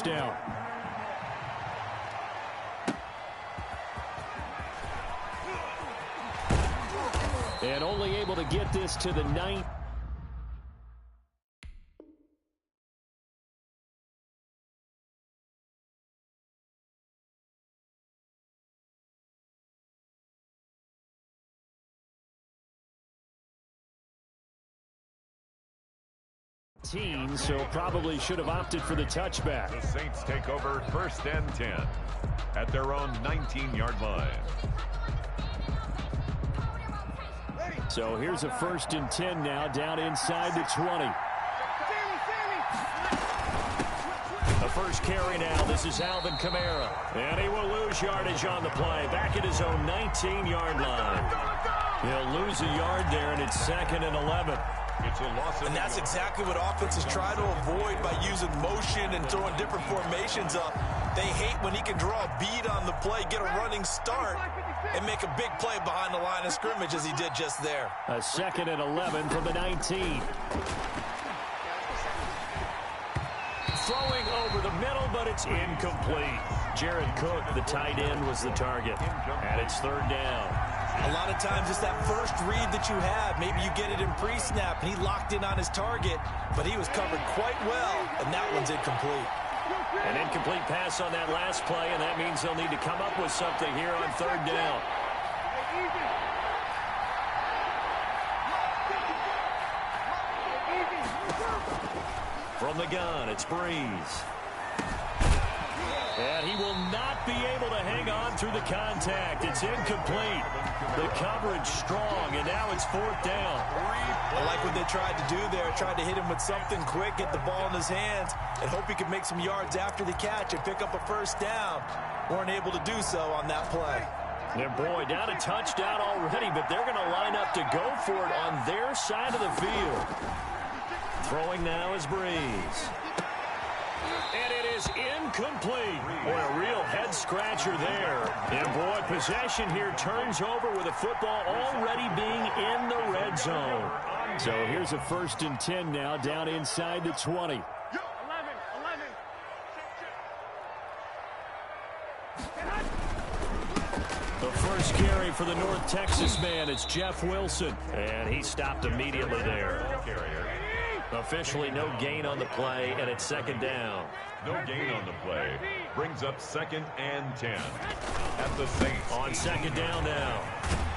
Down. And only able to get this to the 9th. So probably should have opted for the touchback. The Saints take over 1st and 10 at their own 19-yard line. So here's a 1st and 10 now, down inside the 20. The first carry now. This is Alvin Kamara. And he will lose yardage on the play. Back at his own 19-yard line. He'll lose a yard there, and it's 2nd and 11. It's a loss. And that's exactly what offenses try to avoid by using motion and throwing different formations up. They hate when he can draw a bead on the play, get a running start, and make a big play behind the line of scrimmage as he did just there. A 2nd and 11 from the 19. Throwing over the middle, but it's incomplete. Jared Cook, the tight end, was the target. And it's 3rd down. A lot of times it's that first read that you have. Maybe you get it in pre-snap, and he locked in on his target, but he was covered quite well, and that one's incomplete. An incomplete pass on that last play, and that means they'll need to come up with something here on 3rd down. From the gun, it's Breeze. And he will not be able to hang on through the contact. It's incomplete. The coverage strong, and now it's 4th down. I like what they tried to do there. Tried to hit him with something quick, get the ball in his hands, and hope he could make some yards after the catch and pick up a 1st down. Weren't able to do so on that play. And boy, down a touchdown already, but they're going to line up to go for it on their side of the field. Throwing now is Breeze. And it is incomplete. Boy, a real head-scratcher there. And, boy, possession here turns over with the football already being in the red zone. So here's a 1st and 10 now, down inside the 20. The first carry for the North Texas man is Jeff Wilson. And he stopped immediately there. Officially no gain on the play, and it's 2nd down. No gain on the play. Brings up 2nd and 10 at the Saints. On 2nd down now.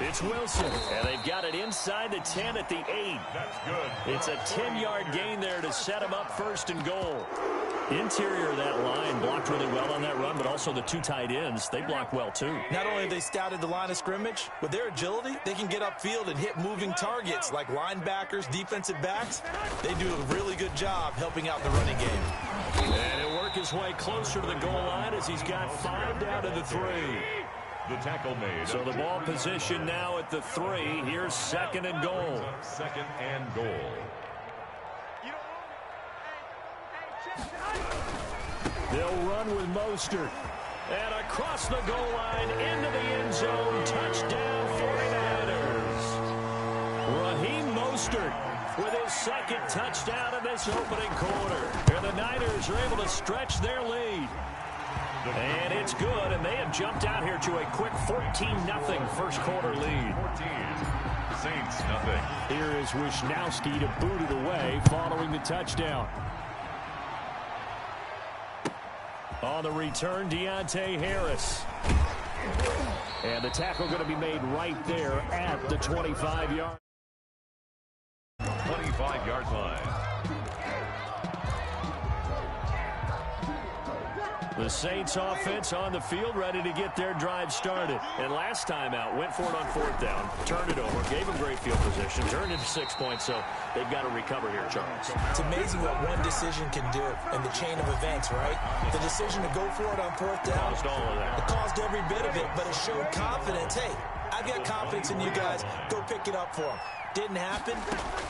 It's Wilson, and they've got it inside the 10 at the 8. That's good. It's a 10-yard gain there to set him up 1st and goal. Interior of that line blocked really well on that run, but also the 2 tight ends, they blocked well too. Not only have they scouted the line of scrimmage, with their agility, they can get upfield and hit moving targets like linebackers, defensive backs. They do a really good job helping out the running game. And he'll work his way closer to the goal line as he's got 5 down to the 3. The tackle made. So the ball position now at the 3. Here's 2nd and goal. 2nd and goal. They'll run with Mostert. And across the goal line into the end zone. Touchdown 49ers. Raheem Mostert with his 2nd touchdown in this opening quarter. And the Niners are able to stretch their lead. And it's good, and they have jumped out here to a quick 14-0 first quarter lead. 14. Saints nothing. Here is Wisnowski to boot it away following the touchdown. On the return, Deontay Harris. And the tackle going to be made right there at the 25-yard. 25-yard line. The Saints offense on the field ready to get their drive started. And last time out, went for it on 4th down, turned it over, gave them great field position, turned into 6 points, so they've got to recover here, Charles. It's amazing what one decision can do in the chain of events, right? The decision to go for it on 4th down. Caused all of that. It caused every bit of it, but it showed confidence. Hey, I've got confidence in you guys. Go pick it up for them. Didn't happen.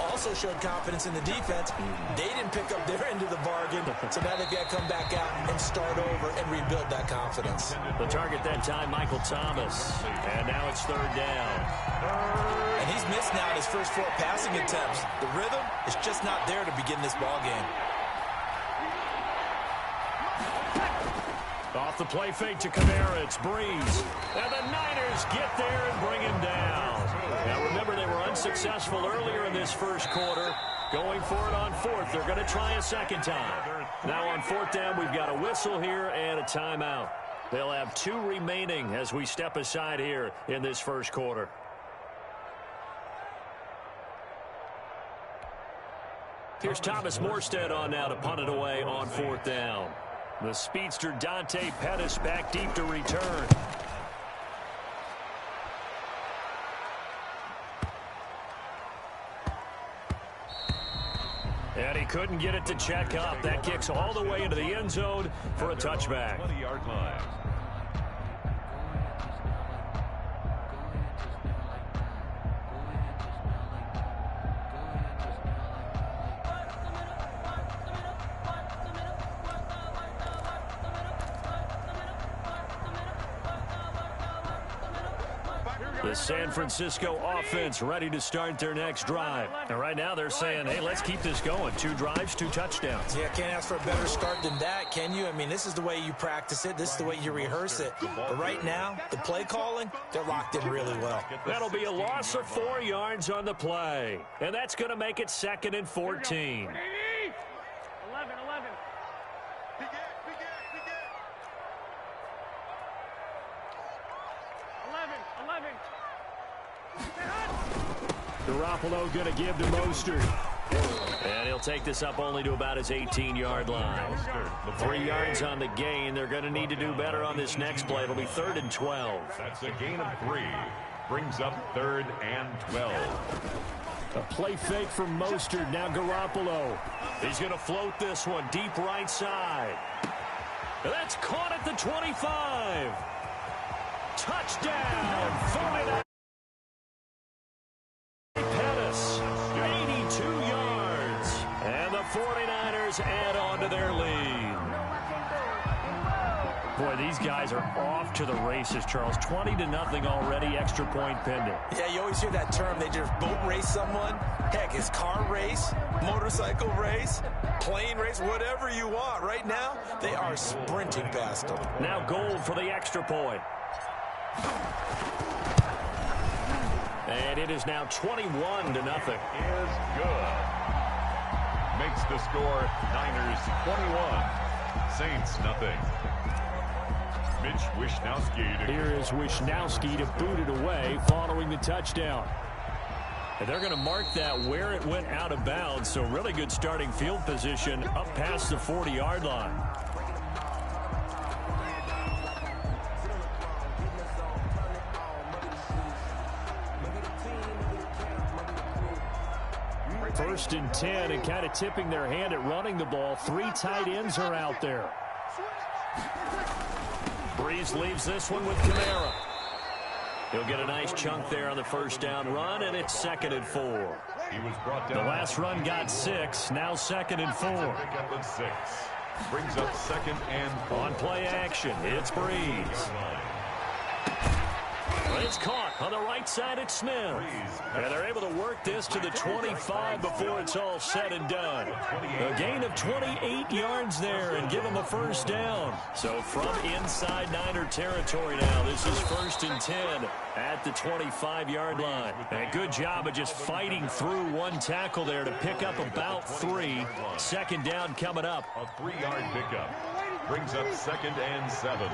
Also showed confidence in the defense. They didn't pick up their end of the bargain, so now they've got to come back out and start over and rebuild that confidence. The target that time, Michael Thomas. And now it's 3rd down. And he's missed now his first 4 passing attempts. The rhythm is just not there to begin this ball game. Off the play fake to Kamara, it's Breeze. And the Niners get there and bring him down. Now remember, they were unsuccessful earlier in this first quarter. Going for it on fourth. They're going to try a second time. Now on fourth down, we've got a whistle here and a timeout. They'll have 2 remaining as we step aside here in this first quarter. Here's Thomas Morstead on now to punt it away on fourth down. The speedster Dante Pettis back deep to return. And he couldn't get it to check up. That kicks all the way into the end zone for a touchback. 20-yard line. The San Francisco offense ready to start their next drive. And right now they're saying, hey, let's keep this going. 2 drives, 2 touchdowns. Yeah, can't ask for a better start than that, can you? I mean, this is the way you practice it. This is the way you rehearse it. But right now, the play calling, they're locked in really well. That'll be a loss of 4 yards on the play. And that's going to make it 2nd and 14. 11. Garoppolo going to give to Mostert. And he'll take this up only to about his 18-yard line. 3 yards on the gain. They're going to need to do better on this next play. It'll be 3rd and 12. That's a gain of 3. Brings up 3rd and 12. A play fake from Mostert. Now Garoppolo. He's going to float this one deep right side. That's caught at the 25. Touchdown. 49. Pettis, 82 yards. And the 49ers add on to their lead. Boy, these guys are off to the races, Charles. 20-0 already, extra point pending. Yeah, you always hear that term. They just boat race someone. Heck, it's car race, motorcycle race, plane race, whatever you want. Right now, they are sprinting past them. Now Gold for the extra point. And it is now 21-0. Is good. Makes the score Niners 21, Saints nothing. Mitch Wishnowsky. Here is Wishnowsky to boot it away following the touchdown. And they're going to mark that where it went out of bounds. So really good starting field position up past the 40-yard line. First and 10, and kind of tipping their hand at running the ball. 3 tight ends are out there. Breeze leaves this one with Kamara. He'll get a nice chunk there on the first down run, and it's 2nd and 4. He was brought down. The last run got 6, now 2nd and 4. Pick up at 6. Brings up 2nd and 4. On play action, it's Breeze. It's caught on the right side at Smith. And they're able to work this to the 25 before it's all said and done. A gain of 28 yards there and give them a first down. So from inside Niner territory now, this is 1st and 10 at the 25-yard line. And a good job of just fighting through one tackle there to pick up about 3. Second down coming up. A 3-yard pickup. Brings up 2nd and 7.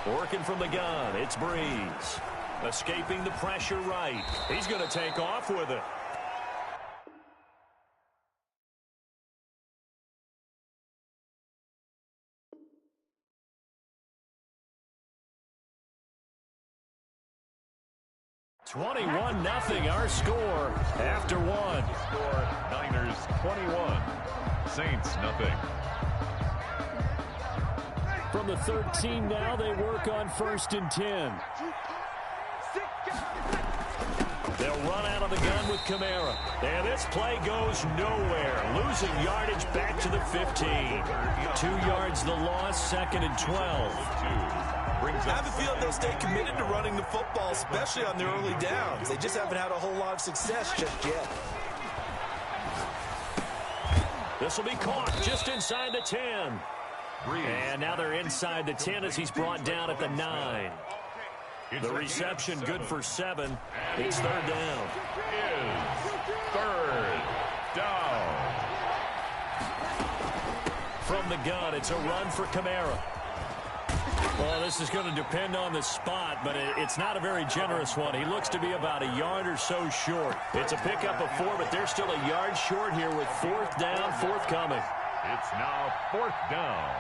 Working from the gun, it's Breeze. Escaping the pressure right. He's going to take off with it. $21-0 our score after 1. Score Niners 21, Saints nothing. From the 13 now, they work on 1st and 10. They'll run out of the gun with Kamara. And this play goes nowhere. Losing yardage back to the 15. 2 yards the loss, 2nd and 12. I have a feeling they'll stay committed to running the football, especially on the early downs. They just haven't had a whole lot of success just yet. This will be caught just inside the 10. And now they're inside the 10 as he's brought down at the 9. The reception good for 7. It's third down. Third down. From the gun, it's a run for Kamara. Well, this is going to depend on the spot, but it's not a very generous one. He looks to be about a yard or so short. It's a pickup of 4, but they're still a yard short here with fourth down forthcoming. It's now fourth down.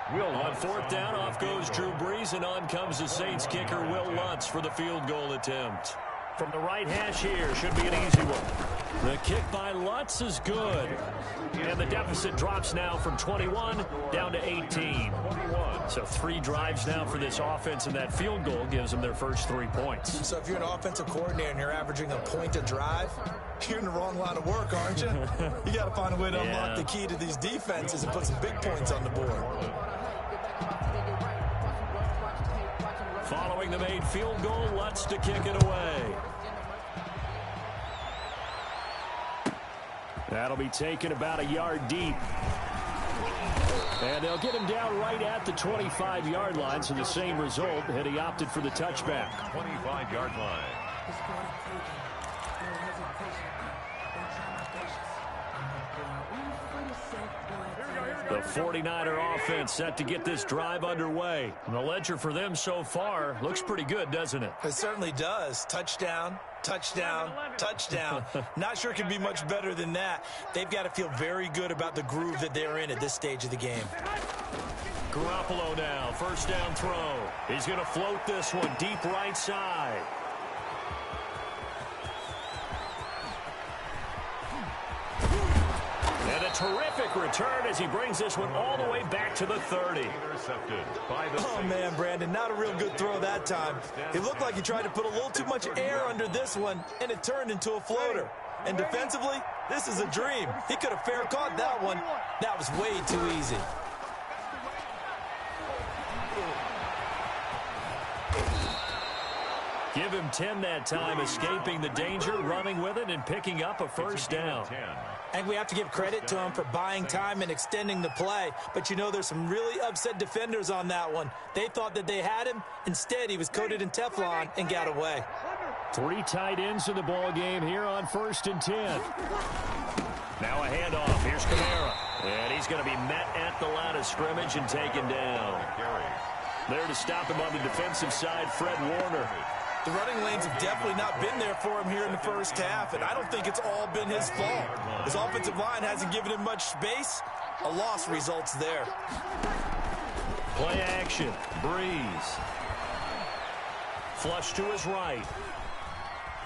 On fourth down, off goes Drew Brees, and on comes the Saints kicker, Will Lutz, for the field goal attempt. From the right hash here, should be an easy one. The kick by Lutz is good. And the deficit drops now from 21 down to 18. So 3 drives now for this offense, and that field goal gives them their first 3 points. So if you're an offensive coordinator and you're averaging a point a drive, you're in the wrong line of work, aren't you? You got to find a way to unlock the key to these defenses and put some big points on the board. Following the made field goal, Lutz to kick it away. That'll be taken about a yard deep. And they'll get him down right at the 25-yard line, so the same result, had he opted for the touchback. 25-yard line. The 49er offense set to get this drive underway. And the ledger for them so far looks pretty good, doesn't it? It certainly does. Touchdown, touchdown, touchdown. Not sure it can be much better than that. They've got to feel very good about the groove that they're in at this stage of the game. Garoppolo now, first down throw. He's going to float this one deep right side. And a terrific return as he brings this one all the way back to the 30. Intercepted by the Oh, man, Brandon, not a real good throw that time. It looked like he tried to put a little too much air under this one, and it turned into a floater. And defensively, this is a dream. He could have fair caught that one. That was way too easy. Give him 10 that time, escaping the danger, running with it, and picking up a first down. And we have to give credit to him for buying time and extending the play. But, you know, there's some really upset defenders on that one. They thought that they had him. Instead, he was coated in Teflon and got away. 3 tight ends in the ball game here on 1st and 10. Now a handoff. Here's Kamara. And he's going to be met at the line of scrimmage and taken down. There to stop him on the defensive side, Fred Warner. The running lanes have definitely not been there for him here in the first half, and I don't think it's all been his fault. His offensive line hasn't given him much space. A loss results there. Play action. Breeze. Flush to his right.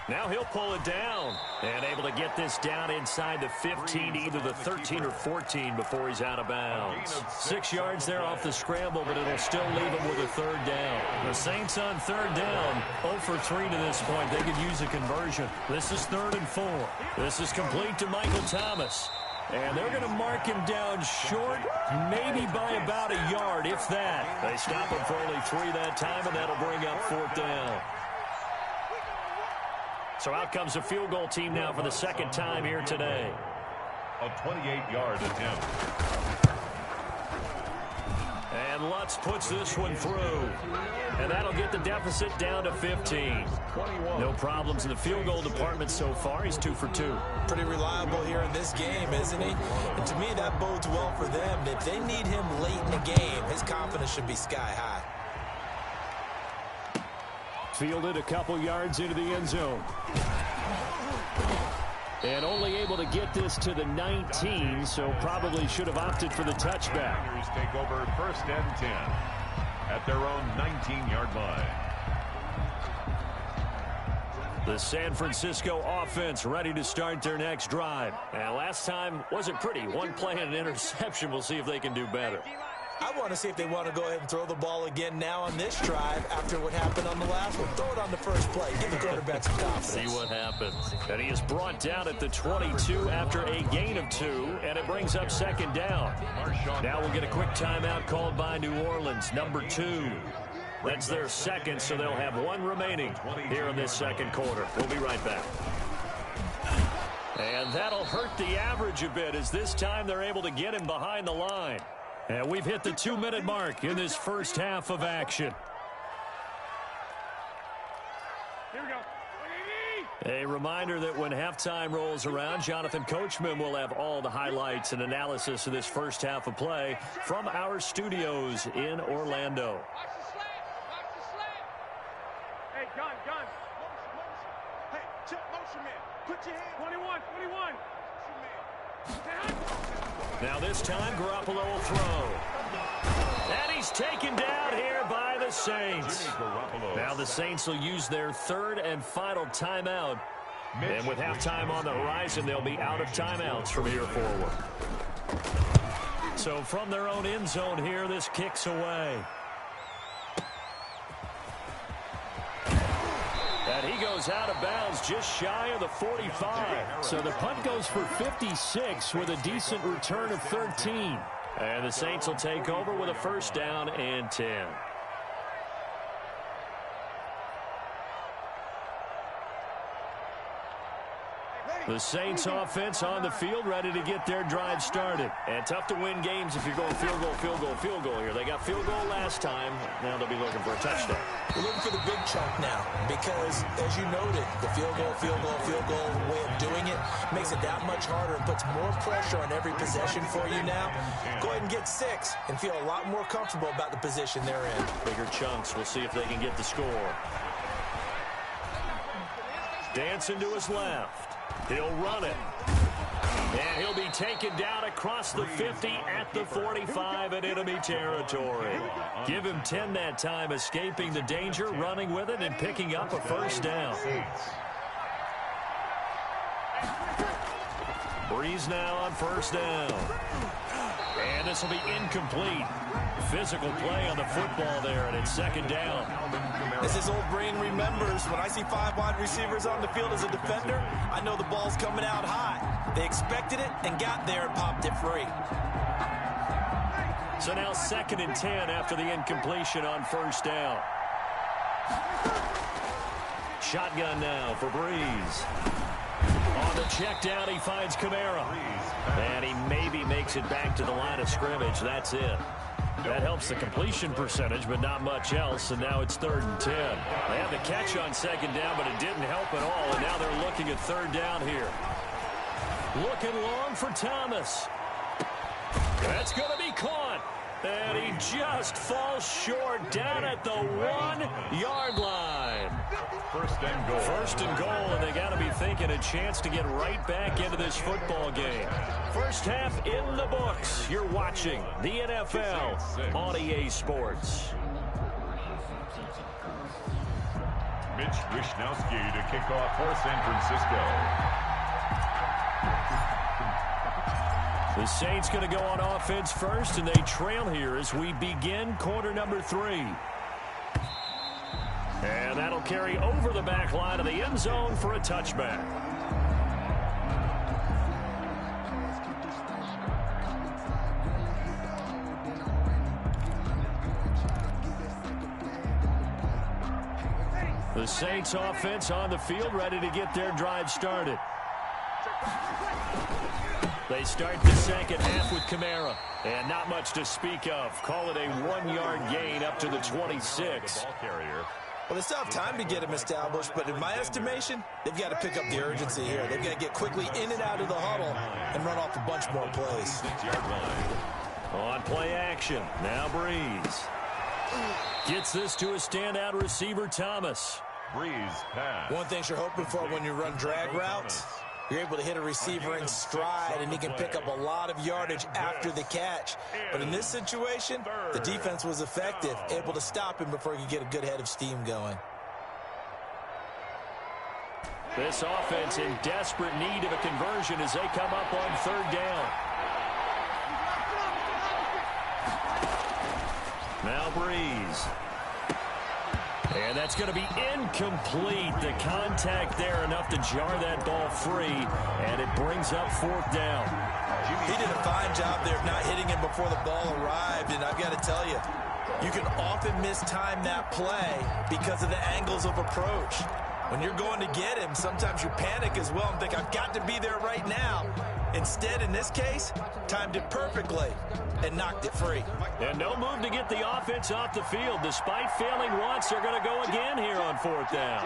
Now he'll pull it down. And able to get this down inside the 15 to either the 13 or 14 before he's out of bounds. 6 yards there off the scramble, but it'll still leave him with a third down. The Saints on third down, 0 for 3 to this point. They could use a conversion. This is 3rd and 4. This is complete to Michael Thomas. And they're going to mark him down short, maybe by about a yard, if that. They stop him for only 3 that time, and that'll bring up 4th down. So out comes a field goal team now for the 2nd time here today. A 28-yard attempt. And Lutz puts this one through. And that'll get the deficit down to 15. No problems in the field goal department so far. He's 2 for 2. Pretty reliable here in this game, isn't he? And to me, that bodes well for them. If they need him late in the game, his confidence should be sky high. Fielded a couple yards into the end zone. And only able to get this to the 19, so probably should have opted for the touchback. Take over 1st and 10 at their own 19-yard line. The San Francisco offense ready to start their next drive. And last time wasn't pretty. 1 play and an interception. We'll see if they can do better. I want to see if they want to go ahead and throw the ball again now on this drive after what happened on the last one. Throw it on the first play. Give the quarterback some confidence. See what happens. And he is brought down at the 22 after a gain of 2, and it brings up 2nd down. Now we'll get a quick timeout called by New Orleans, number 2. That's their 2nd, so they'll have 1 remaining here in this 2nd quarter. We'll be right back. And that'll hurt the average a bit as this time they're able to get him behind the line. And we've hit the 2-minute mark in this first half of action. Here we go. A reminder that when halftime rolls around, Jonathan Coachman will have all the highlights and analysis of this first half of play from our studios in Orlando. Watch the slant. Watch the slant. Hey, gun. Hey, check motion man. Put your hand. 21. Now this time, Garoppolo will throw. And he's taken down here by the Saints. Now the Saints will use their third and final timeout. And with halftime on the horizon, they'll be out of timeouts from here forward. So from their own end zone here, this kicks away. And he goes out of bounds just shy of the 45. So the punt goes for 56 with a decent return of 13. And the Saints will take over with a first down and 10. The Saints offense on the field, ready to get their drive started. And tough to win games if you're going field goal here. They got field goal last time. Now they'll be looking for a touchdown. We're looking for the big chunk now because, as you noted, the field goal way of doing it makes it that much harder and puts more pressure on every possession for you now. Go ahead and get 6 and feel a lot more comfortable about the position they're in. Bigger chunks. We'll see if they can get the score. Dancing to his left. He'll run it. And he'll be taken down across the 50 at the 45 in enemy territory. Give him 10 that time, escaping the danger, running with it, and picking up a first down. Breeze now on first down. And this will be incomplete. Physical play on the football there, and it's second down. As his old brain remembers, when I see 5 wide receivers on the field as a defender, I know the ball's coming out high. They expected it and got there and popped it free. So now second and 10 after the incompletion on first down. Shotgun now for Breeze. On the check down, he finds Kamara. And he maybe makes it back to the line of scrimmage. That's it. That helps the completion percentage, but not much else, and now it's third and 10. They had the catch on second down, but it didn't help at all, and now they're looking at third down here. Looking long for Thomas. That's going to be caught, and he just falls short down at the 1-yard line. First and goal. First and goal, and they got to be thinking a chance to get right back into this football game. First half in the books. You're watching the NFL on EA Sports. Mitch Wishnowsky to kick off for San Francisco. The Saints going to go on offense first, and they trail here as we begin quarter number 3. And that'll carry over the back line of the end zone for a touchback. The Saints offense on the field, ready to get their drive started. They start the second half with Kamara. And not much to speak of. Call it a 1-yard gain up to the 26. Ball carrier. Well, they still have time to get him established, but in my estimation, they've got to pick up the urgency here. They've got to get quickly in and out of the huddle and run off a bunch more plays. 6-yard line. On play action, now Breeze. Gets this to a standout receiver, Thomas. Breeze pass. One thing you're hoping for when you run drag routes, you're able to hit a receiver in stride, and he can pick up a lot of yardage after the catch. But in this situation, the defense was effective, able to stop him before he could get a good head of steam going. This offense in desperate need of a conversion as they come up on third down. Now Breeze. And that's going to be incomplete. The contact there enough to jar that ball free, and it brings up fourth down. He did a fine job there of not hitting him before the ball arrived, and I've got to tell you, you can often mistime that play because of the angles of approach. When you're going to get him, sometimes you panic as well and think, I've got to be there right now. Instead, in this case, timed it perfectly and knocked it free. And no move to get the offense off the field. Despite failing once, they're going to go again here on 4th down.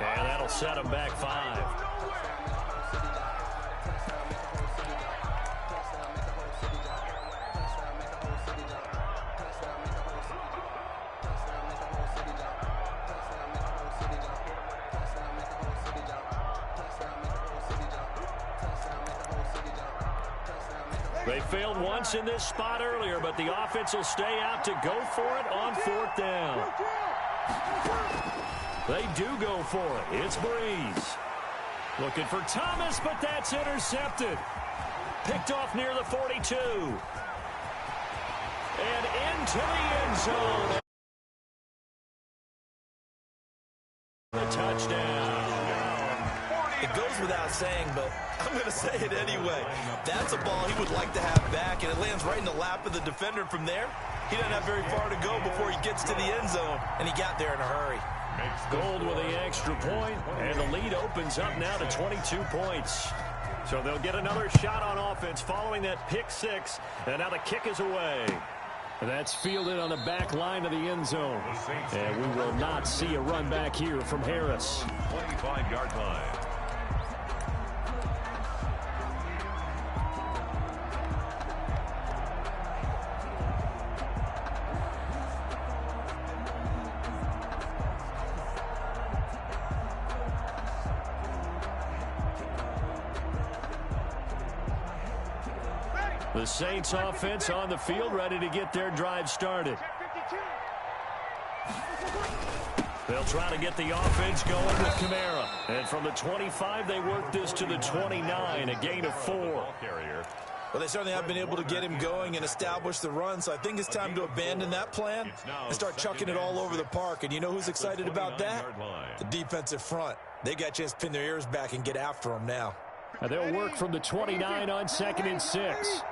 And that'll set them back 5. They failed once in this spot earlier, but the offense will stay out to go for it on 4th down. They do go for it. It's Breeze. Looking for Thomas, but that's intercepted. Picked off near the 42. And into the end zone. The touchdown. It goes without saying, but I'm going to say it anyway. That's a ball he would like to have back, and it lands right in the lap of the defender from there. He doesn't have very far to go before he gets to the end zone, and he got there in a hurry. Gold with the extra point, and the lead opens up now to 22 points. So they'll get another shot on offense following that pick 6, and now the kick is away. That's fielded on the back line of the end zone. And we will not see a run back here from Harris. 25-yard line. The Saints offense on the field, ready to get their drive started. They'll try to get the offense going with Kamara. And from the 25, they work this to the 29, a gain of 4. Well, they certainly have been able to get him going and establish the run, so I think it's time to abandon that plan and start chucking it all over the park. And you know who's excited about that? The defensive front. They got a chance to pin their ears back and get after him now. And they'll work from the 29 on 2nd and 6.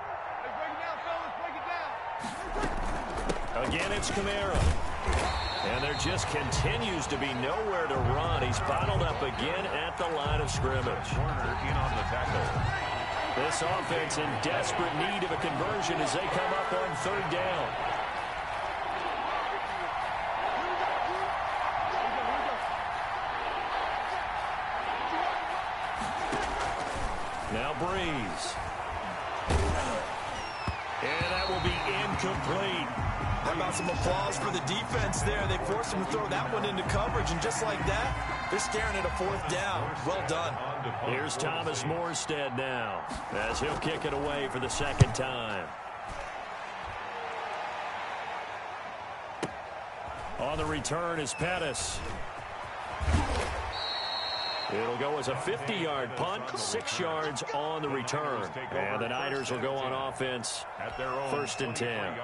Again, it's Kamara. And there just continues to be nowhere to run. He's bottled up again at the line of scrimmage. Warner in on the tackle. This offense in desperate need of a conversion as they come up on 3rd down. Now Breeze. And that will be incomplete. How about some applause for the defense there? They forced him to throw that one into coverage, and just like that, they're staring at a 4th down. Well done. Here's Thomas Morstead now, as he'll kick it away for the 2nd time. On the return is Pettis. It'll go as a 50-yard punt, 6 yards on the return. And the Niners will go on offense, 1st and 10.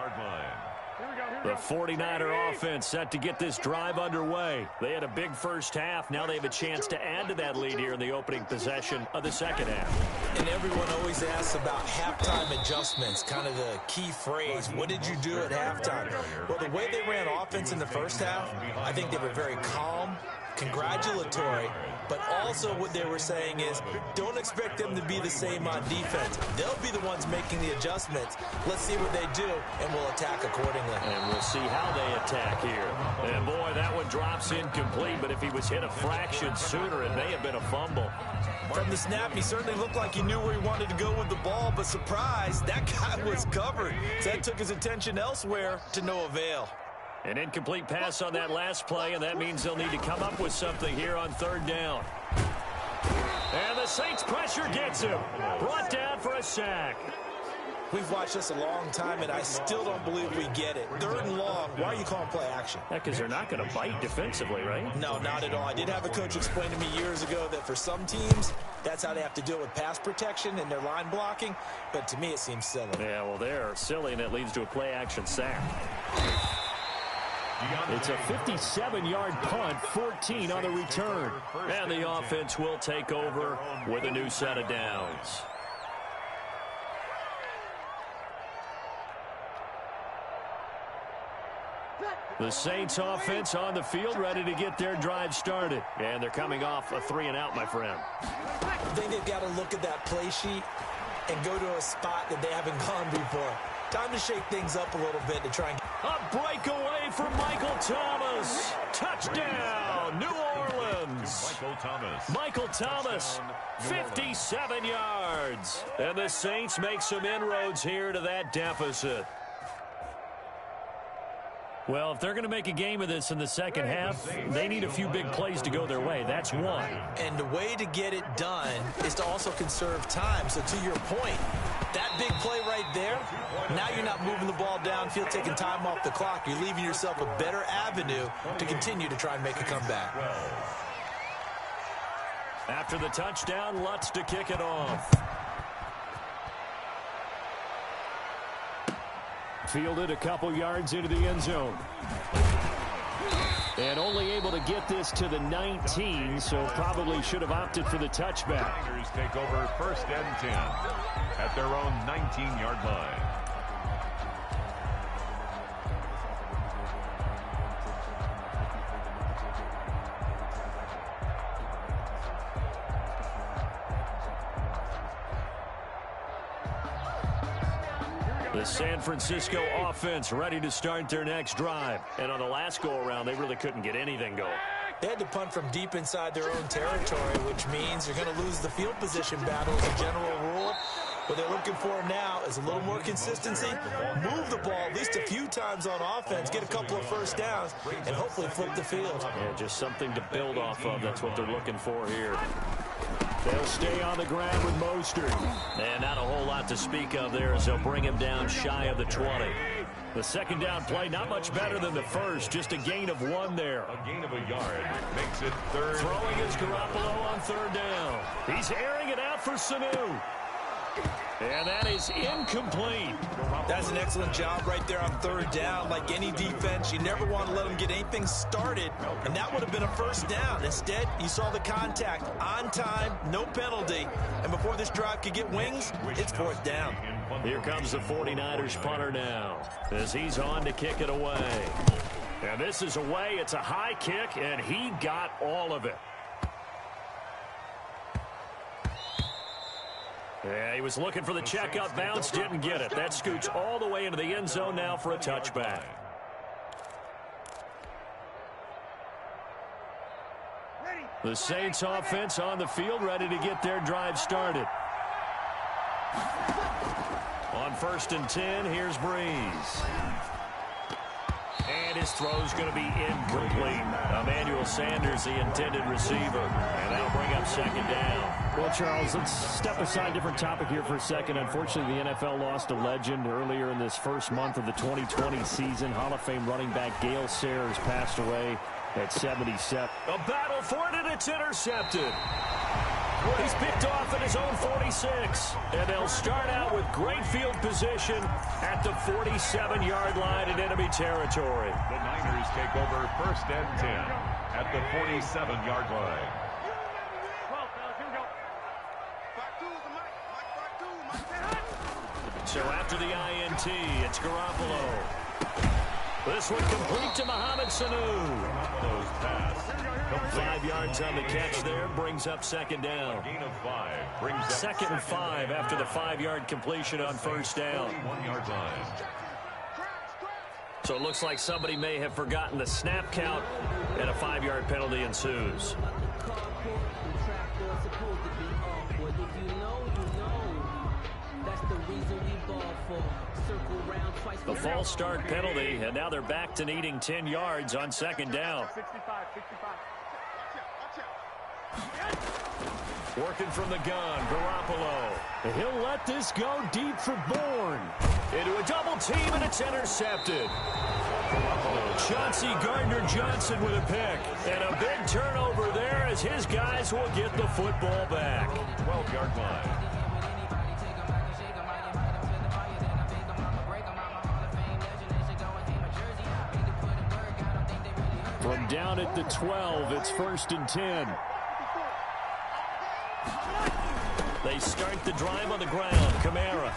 The 49er offense set to get this drive underway. They had a big first half. Now they have a chance to add to that lead here in the opening possession of the 2nd half. And everyone always asks about halftime adjustments, kind of the key phrase. What did you do at halftime? Well, the way they ran offense in the first half, I think they were very calm, congratulatory, but also what they were saying is don't expect them to be the same on defense. They'll be the ones making the adjustments. Let's see what they do, and we'll attack accordingly. And we'll see how they attack here. And boy, that one drops incomplete, but if he was hit a fraction sooner, it may have been a fumble. From the snap, he certainly looked like he knew where he wanted to go with the ball, but surprise, that guy was covered. So that took his attention elsewhere to no avail. An incomplete pass on that last play, and that means they'll need to come up with something here on 3rd down. And the Saints pressure gets him. Brought down for a sack. We've watched this a long time, and I still don't believe we get it. 3rd and long, why are you calling play action? Because they're not going to bite defensively, right? No, not at all. I did have a coach explain to me years ago that for some teams, that's how they have to deal with pass protection and their line blocking, but to me it seems silly. Yeah, well, they're silly, and it leads to a play action sack. It's a 57-yard punt, 14 on the return. And the offense will take over with a new set of downs. The Saints offense on the field, ready to get their drive started. And they're coming off a 3-and-out, my friend. I think they've got to look at that play sheet and go to a spot that they haven't gone before. Time to shake things up a little bit to try and get... A breakaway from Michael Thomas. Touchdown, New Orleans. Michael Thomas, 57 yards. And the Saints make some inroads here to that deficit. Well, if they're going to make a game of this in the second half, they need a few big plays to go their way. That's one. And the way to get it done is to also conserve time. So to your point, that big play right there, now you're not moving the ball downfield, taking time off the clock. You're leaving yourself a better avenue to continue to try and make a comeback. After the touchdown, Lutz to kick it off. Fielded a couple yards into the end zone. And only able to get this to the 19, so probably should have opted for the touchback. Niners take over 1st and 10 at their own 19-yard line. The San Francisco offense ready to start their next drive. And on the last go-around, they really couldn't get anything going. They had to punt from deep inside their own territory, which means they're going to lose the field position battle as a general rule. What they're looking for now is a little more consistency, move the ball at least a few times on offense, get a couple of first downs, and hopefully flip the field. Yeah, just something to build off of. That's what they're looking for here. They'll stay on the ground with Mostert. And not a whole lot to speak of there as they'll bring him down shy of the 20. The second down play, not much better than the first. Just a gain of 1 there. A gain of a yard makes it 3rd. Throwing is Garoppolo on 3rd down. He's airing it out for Sanu. And that is incomplete. That's an excellent job right there on 3rd down. Like any defense, you never want to let them get anything started, and that would have been a first down. Instead, you saw the contact on time, no penalty, and before this drive could get wings, it's 4th down. Here comes the 49ers punter now as he's on to kick it away. And this is away. It's a high kick, and he got all of it. Yeah, he was looking for the checkup bounce, didn't get it. That scoots all the way into the end zone now for a touchback. The Saints offense on the field, ready to get their drive started. On 1st and 10, here's Breeze. And his throw's going to be incomplete. Emmanuel Sanders, the intended receiver. And that'll bring up 2nd down. Well, Charles, let's step aside, different topic here for a second. Unfortunately, the NFL lost a legend earlier in this first month of the 2020 season. Hall of Fame running back Gale Sayers passed away at 77. A battle for it, and it's intercepted. He's picked off at his own 46. And they'll start out with great field position at the 47-yard line in enemy territory. The Niners take over 1st and 10 at the 47-yard line. So after the INT, it's Garoppolo. This one complete to Mohamed Sanu. Those pass. 5 yards on the catch there, brings up 2nd down. Gain of 5 brings up 2nd and 5 after the 5-yard completion on 1st down. 1-yard line. So it looks like somebody may have forgotten the snap count, and a 5-yard penalty ensues. The false start penalty, and now they're back to needing 10 yards on 2nd down. Working from the gun, Garoppolo. He'll let this go deep for Bourne. Into a double team, and it's intercepted. Chauncey Gardner-Johnson with a pick. And a big turnover there as his guys will get the football back. 12-yard line. From down at the 12, it's 1st and 10. They start the drive on the ground. Kamara.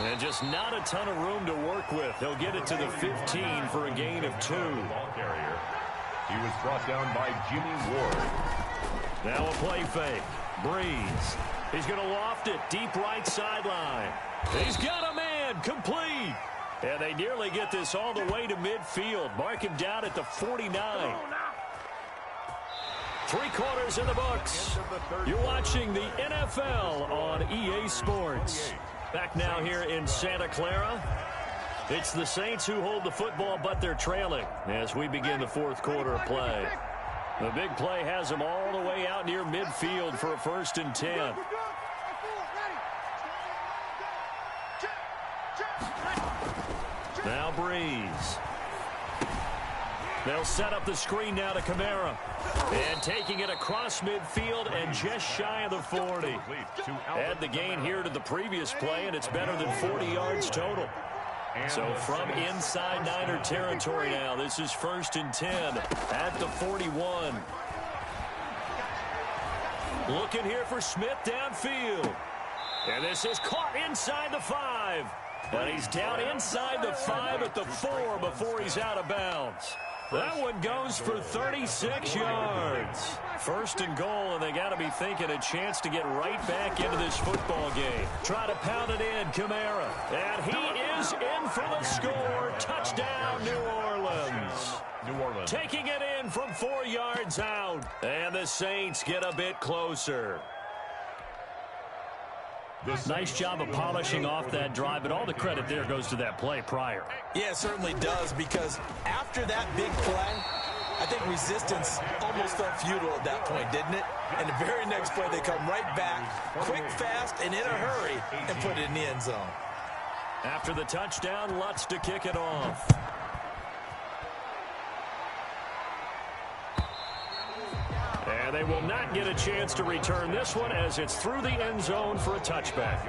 And just not a ton of room to work with. He'll get it to the 15 for a gain of 2. Ball carrier. He was brought down by Jimmy Ward. Now a play fake. Breeze. He's going to loft it deep right sideline. He's got a man. Complete. And they nearly get this all the way to midfield. Mark him down at the 49. 3 quarters in the books. You're watching the NFL on EA Sports. Back now here in Santa Clara. It's the Saints who hold the football, but they're trailing as we begin the 4th quarter of play. The big play has them all the way out near midfield for a 1st and 10. Now Breeze. They'll set up the screen now to Kamara. And taking it across midfield and just shy of the 40. Add the gain here to the previous play, and it's better than 40 yards total. So from inside Niner territory now, this is 1st and 10 at the 41. Looking here for Smith downfield. And this is caught inside the 5. And he's down inside the 5 at the 4 before he's out of bounds. That one goes for 36 yards. 1st and goal, and they got to be thinking a chance to get right back into this football game. Try to pound it in, Kamara. And he is in for the score. Touchdown, New Orleans. Taking it in from 4 yards out. And the Saints get a bit closer. Nice job of polishing off that drive, but all the credit there goes to that play prior. Yeah, it certainly does, because after that big play, I think resistance almost felt futile at that point, didn't it? And the very next play, they come right back, quick, fast, and in a hurry, and put it in the end zone. After the touchdown, Lutz to kick it off. And they will not get a chance to return this one as it's through the end zone for a touchback.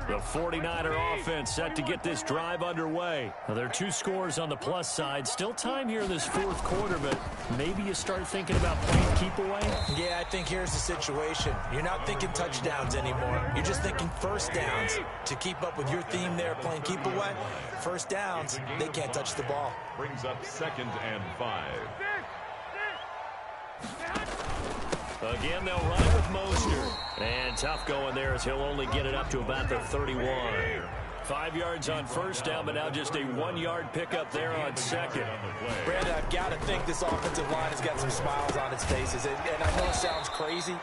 The 49er offense set to get this drive underway. Now, there are 2 scores on the plus side. Still time here in this 4th quarter, but maybe you start thinking about playing keep away? Yeah, I think here's the situation. You're not thinking touchdowns anymore. You're just thinking 1st downs. To keep up with your theme there, playing keep away, 1st downs, they can't touch the ball. Brings up 2nd and 5. Again, they'll run it with Mostert. And tough going there as he'll only get it up to about the 31. 5 yards on 1st down, but now just a 1-yard pickup there on 2nd. Brandon, I've got to think this offensive line has got some smiles on its faces. And I know it sounds crazy,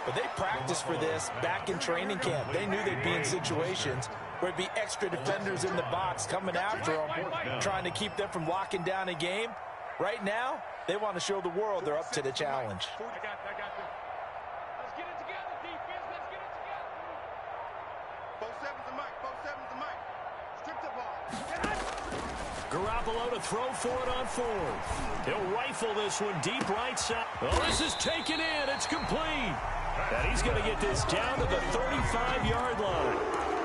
but they practiced for this back in training camp. They knew they'd be in situations where it'd be extra defenders in the box coming after them, trying to keep them from locking down a game. Right now, they want to show the world they're up to the challenge. Garoppolo to throw for it on 4th. He'll rifle this one deep right side. Oh, this is taken in. It's complete. And he's going to get this down to the 35-yard line.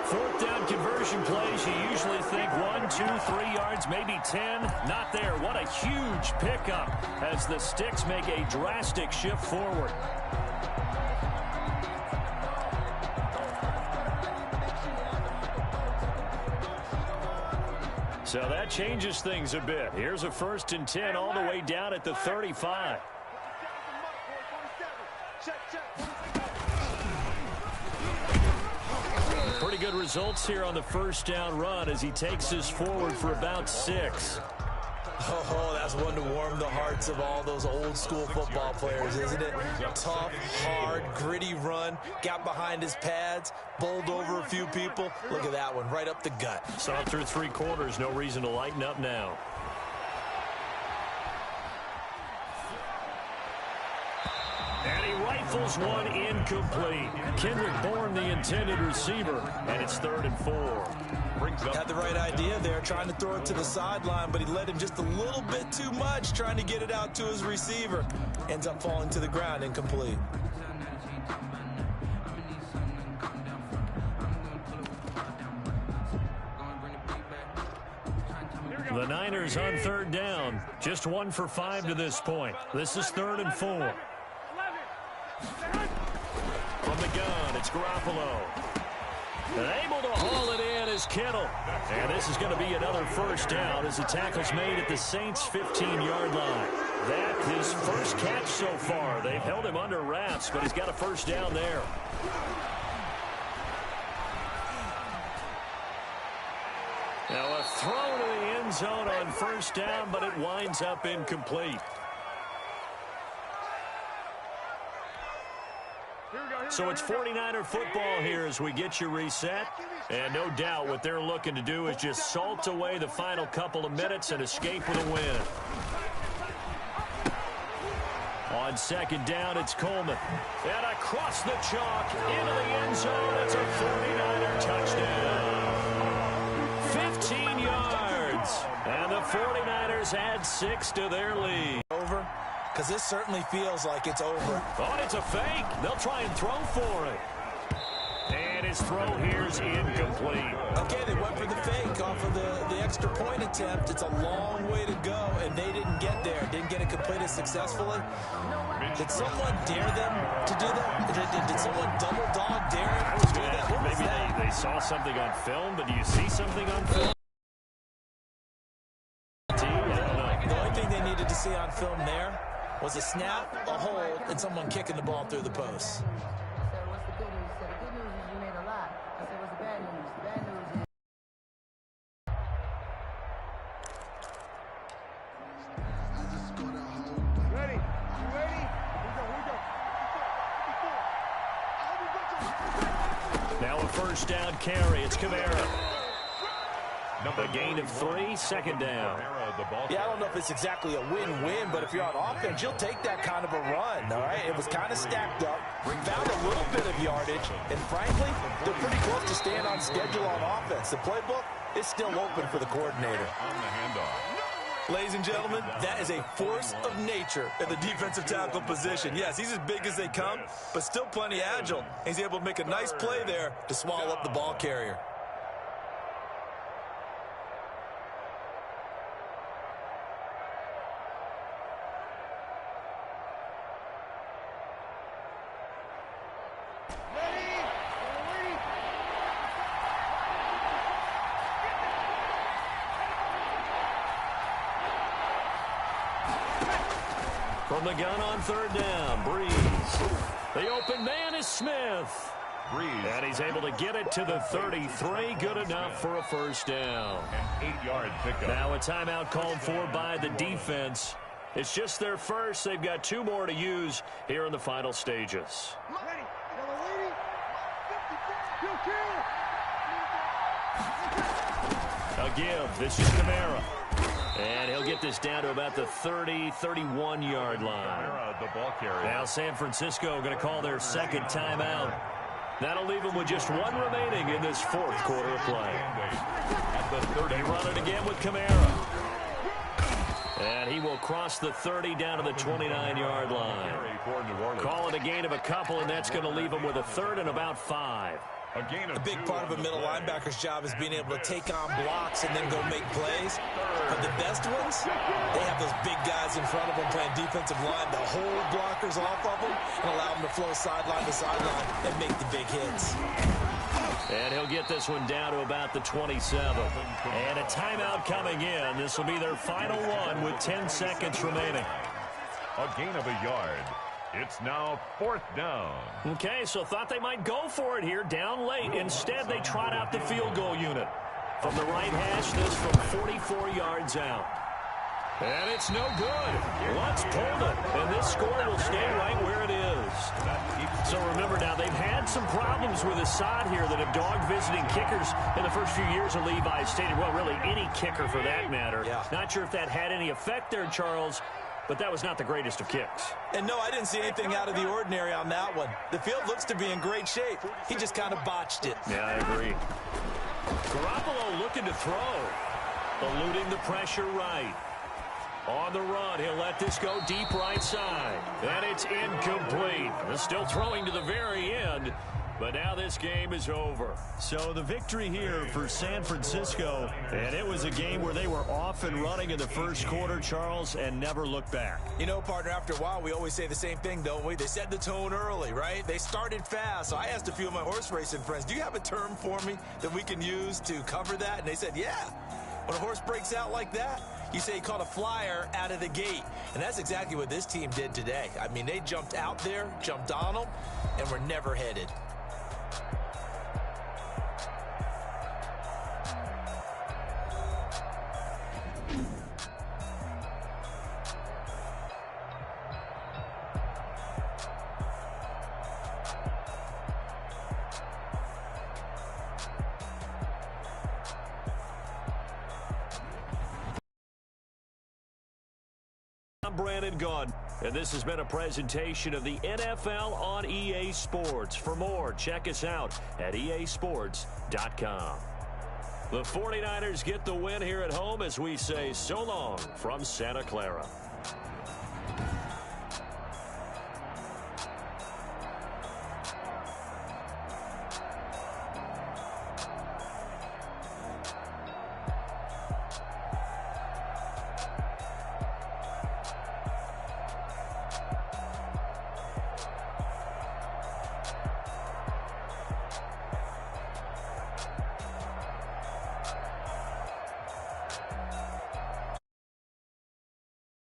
4th down conversion plays, you usually think 1, 2, 3 yards, maybe 10. Not there. What a huge pickup as the Sticks make a drastic shift forward. So that changes things a bit. Here's a 1st and 10 all the way down at the 35. Pretty good results here on the 1st down run as he takes this forward for about 6. Oh, that's one to warm the hearts of all those old school football players, isn't it? Tough, hard, gritty run, got behind his pads, bowled over a few people. Look at that one, right up the gut. Saw it through 3 quarters, no reason to lighten up now. And he rifles one incomplete. Kendrick Bourne, the intended receiver, and it's 3rd and 4. Had the right idea there, trying to throw it to the sideline, but he let him just a little bit too much, trying to get it out to his receiver. Ends up falling to the ground, incomplete. 49ers on third down. Just 1 for 5 to this point. This is 3rd and 4. From the gun, it's Garoppolo. And able to haul it in is Kittle. And this is going to be another first down as the tackle's made at the Saints' 15-yard line. That's his first catch so far. They've held him under wraps, but he's got a first down there. Now a throw to the end zone on first down, but it winds up incomplete. So it's 49er football here as we get you reset. And no doubt what they're looking to do is just salt away the final couple of minutes and escape with a win. On second down, it's Coleman. And across the chalk into the end zone. It's a 49er touchdown. 15 yards. And the 49ers add 6 to their lead. Over. Because this certainly feels like it's over. Oh, it's a fake. They'll try and throw for it. And his throw here's incomplete. Okay, they went for the fake off of the extra point attempt. It's a long way to go, and they didn't get there. Didn't get it completed successfully. Did someone dare them to do that? Did someone double dog dare them to do that? Maybe they saw something on film, but do you see something on film? The only thing they needed to see on film there was a snap, a hold, and someone kicking the ball through the post. I said, what's the good news? He said, the good news is you made a lot. I said, what's the bad news? The bad news is... Ready? You ready? Here we go. Now a first down carry. It's Kamara. A gain of 3, second down. Yeah, I don't know if it's exactly a win-win, but if you're on offense, you'll take that kind of a run, all right? It was kind of stacked up, found a little bit of yardage, and frankly, they're pretty close to staying on schedule on offense. The playbook is still open for the coordinator. On the handoff. Ladies and gentlemen, that is a force of nature in the defensive tackle position. Yes, he's as big as they come, but still plenty agile. He's able to make a nice play there to swallow up the ball carrier. From the gun on third down, Breeze. The open man is Smith. Breeze. And he's able to get it to the 33. Good enough for a first down. An 8-yard pickup. Now a timeout called for by the defense. It's just their first. They've got 2 more to use here in the final stages. Ready? A give. This is Kamara. And he'll get this down to about the 30, 31-yard line. The ball carrier. Now San Francisco going to call their second timeout. That'll leave them with just 1 remaining in this 4th quarter of play. At the 30. They run it again with Kamara. And he will cross the 30 down to the 29-yard line. Call it a gain of a couple, and that's going to leave them with a 3rd and about 5. A big part of a middle linebacker's job is being able to take on blocks and then go make plays. But the best ones, they have those big guys in front of them playing defensive line to hold blockers off of them and allow them to flow sideline to sideline and make the big hits. And he'll get this one down to about the 27. And a timeout coming in. This will be their final one with 10 seconds remaining. A gain of a yard. It's now 4th down. Okay, so thought they might go for it here, down late. Instead, they trot out the field goal unit. From the right hash, this from 44 yards out. And it's no good. Lutz pulled it, and this score will stay right where it is. So remember now, they've had some problems with Assad here that have dogged visiting kickers in the first few years of Levi Stadium. Well, really, any kicker for that matter. Yeah. Not sure if that had any effect there, Charles, but that was not the greatest of kicks. And no, I didn't see anything out of the ordinary on that one. The field looks to be in great shape. He just kind of botched it. Yeah, I agree. Garoppolo looking to throw. Eluding the pressure right. On the run, he'll let this go deep right side. And it's incomplete. Still throwing to the very end. But now this game is over. So the victory here for San Francisco, and it was a game where they were off and running in the first quarter, Charles, and never looked back. You know, partner, after a while, we always say the same thing, don't we? They set the tone early, right? They started fast. So I asked a few of my horse racing friends, do you have a term for me that we can use to cover that? And they said, yeah. When a horse breaks out like that, you say he caught a flyer out of the gate. And that's exactly what this team did today. I mean, they jumped out there, jumped on them, and were never headed. I'm Brandon Gunn, and this has been a presentation of the NFL on EA Sports. For more, check us out at easports.com. The 49ers get the win here at home as we say so long from Santa Clara.